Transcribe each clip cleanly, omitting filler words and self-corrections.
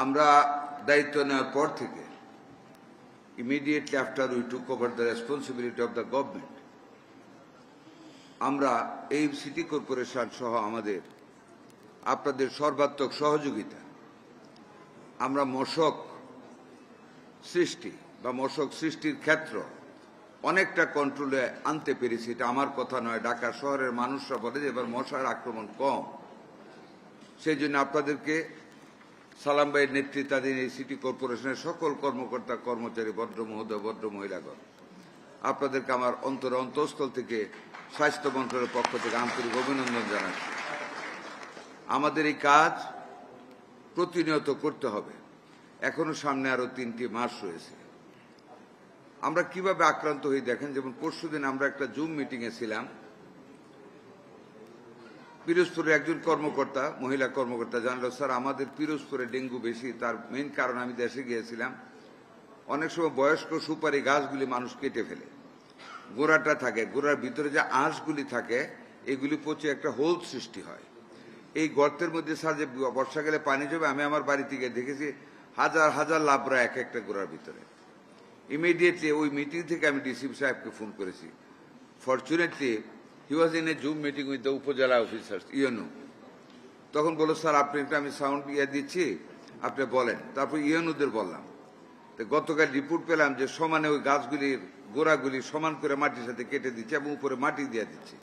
আমরা দায়িত্ব নেওয়ার পর থেকে immediately after we took over the responsibility of the government, আমরা এই সিটি কর্পোরেশন সহ আমাদের আপনাদের সর্বাত্মক সহযোগিতা আমরা মশক সৃষ্টি বা মশক সৃষ্টির ক্ষেত্র অনেকটা কন্ট্রোলে আনতে পেরেছি। এটা আমার কথা নয়, ঢাকা শহরের মানুষরা বলে যে এবার মশার আক্রমণ কম। সেই জন্য আপনাদেরকে সালাম ভাইয়ের নেতৃত্বাধীন এই সিটি কর্পোরেশনের সকল কর্মকর্তা কর্মচারী, ভদ্র মহোদয়, ভদ্র মহিলাগণ, আপনাদেরকে আমার অন্তঃস্থল থেকে স্বাস্থ্য মন্ত্রণালয়ের পক্ষ থেকে আন্তরিক অভিনন্দন জানাচ্ছি। আমাদের এই কাজ প্রতিনিয়ত করতে হবে। এখনো সামনে আরো 3টি মাস রয়েছে। আমরা কিভাবে আক্রান্ত হই দেখেন, যেমন পরশুদিন আমরা একটা জুম মিটিংয়ে ছিলাম। পিরোজপুরের একজন কর্মকর্তা, মহিলা কর্মকর্তা জানলো, স্যার আমাদের পিরোজপুরে ডেঙ্গু বেশি। তার মেইন কারণ, আমি দেশে গিয়েছিলাম, অনেক সময় বয়স্ক সুপারি গাছগুলি মানুষ কেটে ফেলে, গোড়াটা থাকে, গোড়ার ভিতরে যে আঁশগুলি থাকে এগুলি পচে একটা হোল সৃষ্টি হয়। এই গর্তের মধ্যে স্যার যে বর্ষাকালে পানি যাবে, আমি আমার বাড়ি থেকে দেখেছি হাজার হাজার লাবড়া এক একটা গোড়ার ভিতরে। ইমিডিয়েটলি ওই মিটিং থেকে আমি ডিসি সাহেবকে ফোন করেছি। Fortunately he was in a zoom meeting with the উপজেলা অফিসার্স ইউএনও। তখন বলল, স্যার আপনি একটা আমি সাউন্ড দিচ্ছি, আপনি বলেন। তারপর ইউএনওদের বললাম। তো গতকাল রিপোর্ট পেলাম যে সমানে ওই গাছগুলির গোড়াগুলি সমান করে মাটির সাথে কেটে দিচ্ছে এবং উপরে মাটি দিয়ে দিচ্ছে,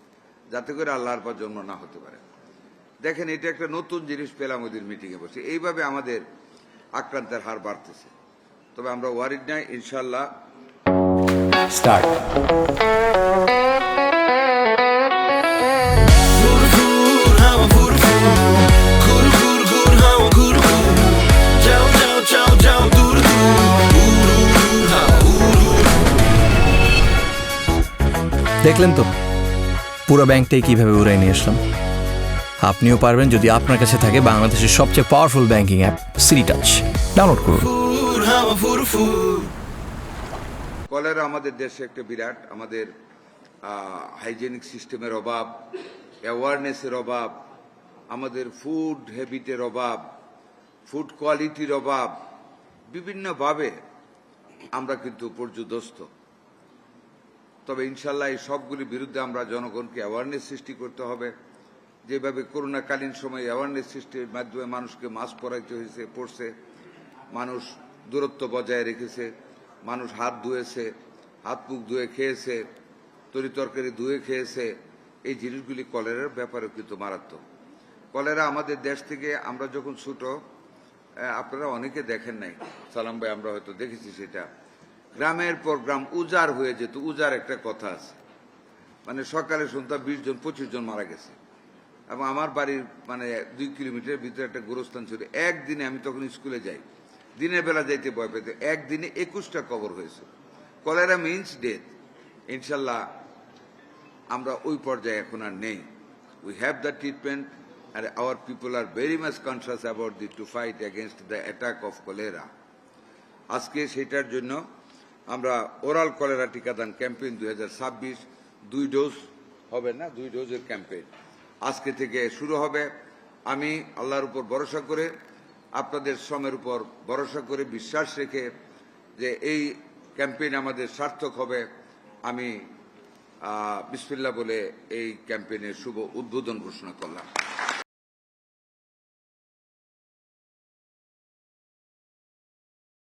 যাতে করে আল্লাহর পর জন্ম না হতে পারে। দেখেন, এটা একটা নতুন জিনিস পেলাম ওদের মিটিংয়ে বসে। এইভাবে আমাদের আক্রান্তের হার বাড়তেছে। তবে আমরা ওয়ারিড নাই, ইনশাল্লাহ। স্টার্ট। দেখলেন তো পুরো ব্যাংকটাই কিভাবে উড়াই নিয়ে আসলাম। আপনিও পারবেন যদি আপনার কাছে থাকে বাংলাদেশের সবচেয়ে powerful banking app city touch. Download করুন। কলেরা আমাদের দেশে একটা বিরাট, আমাদের হাইজেনিক সিস্টেমের অভাব, অ্যাওয়ারনেসের অভাব, আমাদের ফুড হ্যাবিটের অভাব, ফুড কোয়ালিটির অভাব, বিভিন্নভাবে আমরা কিন্তু পর্যুদস্ত। তবে ইনশাল্লাহ এই সবগুলির বিরুদ্ধে আমরা জনগণকে অ্যাওয়ারনেস সৃষ্টি করতে হবে। যেভাবে করোনাকালীন সময়ে অ্যাওয়ারনেস সৃষ্টির মাধ্যমে মানুষকে মাস্ক পরাইতে পড়ছে, মানুষ দূরত্ব বজায় রেখেছে, মানুষ হাত ধুয়েছে, হাত মুখ ধুয়ে খেয়েছে, তরি তরকারি ধুয়ে খেয়েছে। এই জিনিসগুলি কলেরার ব্যাপারে কিন্তু মারাত্মক। কলেরা আমাদের দেশ থেকে, আমরা যখন ছোট, আপনারা অনেকে দেখেন নাই, সালাম ভাই আমরা হয়তো দেখেছি, সেটা গ্রামের পর গ্রাম উজাড় হয়ে যেত। উজাড় একটা কথা আছে, মানে সকালে শুনতাম 20 জন 25 জন মারা গেছে। এবং আমার বাড়ির 2 কিলোমিটারের ভিতরে একটা গোরস্থান ছিল। একদিনে, আমি তখন স্কুলে যাই, দিনের বেলা যাইতে ভয় পেতে, একদিনে 21টা কবর হয়েছে। Cholera means death. ইনশাল্লাহ আমরা ওই পর্যায়ে এখন আর নেই। We have the treatment and our people are very much conscious about to fight against the attack of cholera. আজকে সেটার জন্য আমরা ওরাল কলেরা টিকাদান ক্যাম্পেইন 2026 2 ডোজ হবে না, 2 ডোজের ক্যাম্পেইন আজকে থেকে শুরু হবে। আমি আল্লাহর উপর ভরসা করে, আপনাদের শ্রমের উপর ভরসা করে, বিশ্বাস রেখে যে এই ক্যাম্পেইন আমাদের সার্থক হবে, আমি বিসমিল্লাহ বলে এই ক্যাম্পেইনের শুভ উদ্বোধন ঘোষণা করলাম।